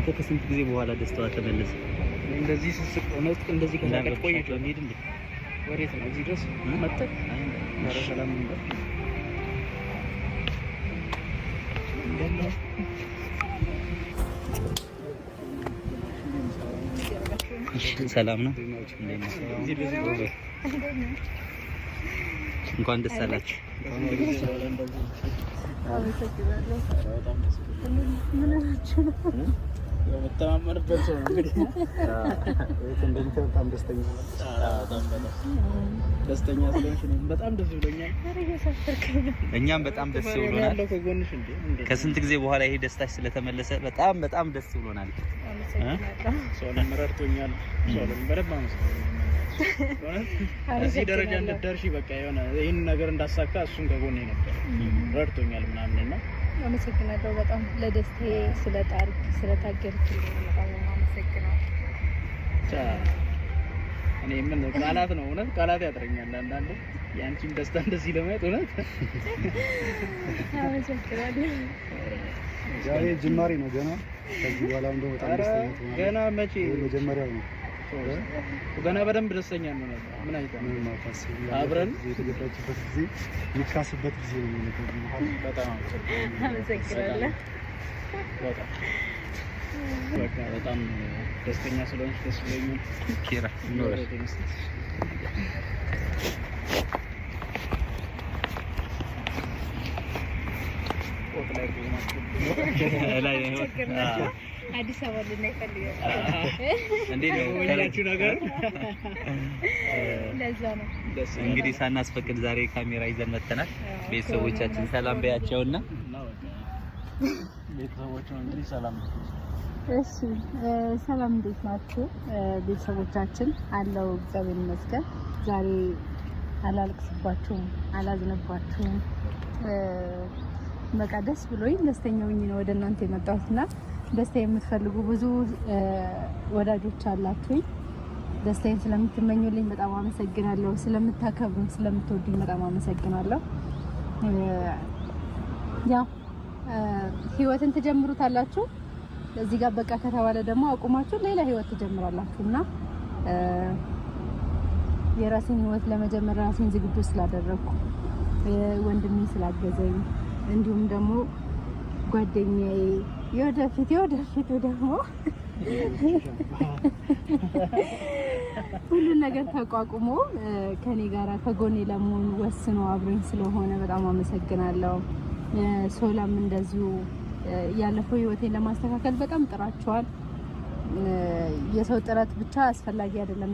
አንተ ከስንት ጊዜ በኋላ ደስታዋ ተመለሰ? እንደዚህ ስስቅ ነው እንደዚህ ከዛቀ ቆይቶ ሄድ እንዴ ወሬት ነው እዚህ ድረስ መጣ ወረ ሰላም ነው ሰላም ነው እንኳን ደስ አላችሁ በተማመንበት ሰው ነው እንግዲህ እንደምታው በጣም ደስተኛ ነው ደስተኛ ስለሆንሽ በጣም ደስ ብሎኛል እኛም በጣም ደስ ብሎናል ከስንት ጊዜ በኋላ ይሄ ደስታሽ ስለተመለሰ በጣም ደስ ብሎናል ሰውንም ረድቶኛል ሰውንም በደንብ እዚህ ደረጃ እንድትደርሺ በቃ የሆነ ይሄን ነገር እንዳሳካ እሱን ከጎኔ ነበር ረድቶኛል ምናምንና አመሰግናለሁ በጣም ለደስታዬ ስለጣርክ ስለታገልክልኝ በጣም አመሰግናለሁ እኔ ምን ቃላት ነው እውነት ቃላት ያጥረኛል አንዳንዴ ያንቺን ደስታ እንደዚህ ለማየት እውነት አመሰግናለሁ ዛሬ ጅማሬ ነው ገና ከዚህ በኋላ እንደው በጣም ደስተኛ ነኝ ገና መቼ መጀመሪያው ነው ገና በደንብ ደስተኛ ነው ምን አይተን አብረን የተገባችበት ጊዜ የሚካስበት ጊዜ ነው የሚሆነው በጣም አመሰግናለሁ በጣም ደስተኛ ስለሆንሽ ደስ ብሎኛል ኪራ ኖር ላይ አዲስ አበባ ላይ ፈልገው እንዴ ነው ያላችሁ ነገር ለዛ ነው እንግዲህ ሳናስፈቅድ ዛሬ ካሜራ ይዘን መተናል ቤተሰቦቻችን ሰላም በያቸውና ቤተሰቦቻችን እንግዲህ ሰላም እሺ ሰላም እንዴት ናችሁ ቤተሰቦቻችን አለው እግዚአብሔር ይመስገን ዛሬ አላልቅስባችሁም አላዝነባችሁም በቃ ደስ ብሎኝ ደስተኛ ሆኜ ነው ወደ እናንተ የመጣሁትና ደስታ የምትፈልጉ ብዙ ወዳጆች አላችሁ ደስታዬን ስለምትመኙልኝ በጣም አመሰግናለሁ ስለምታከብሩኝ ስለምትወዱኝ በጣም አመሰግናለሁ ያው ህይወትን ትጀምሩታላችሁ እዚህ ጋር በቃ ከተባለ ደግሞ አቁማችሁ ሌላ ህይወት ትጀምራላችሁና የራሴን ህይወት ለመጀመር ራሴን ዝግጁ ስላደረኩ ወንድሜ ስላገዘኝ እንዲሁም ደግሞ ጓደኛዬ የወደፊት ደግሞ ሁሉ ነገር ተቋቁሞ ከኔ ጋራ ከጎኔ ለመሆን ወስኖ አብሮኝ ስለሆነ በጣም አመሰግናለሁ ሶላም እንደዚሁ ያለፈው ህይወቴን ለማስተካከል በጣም ጥራችኋል የሰው ጥረት ብቻ አስፈላጊ አይደለም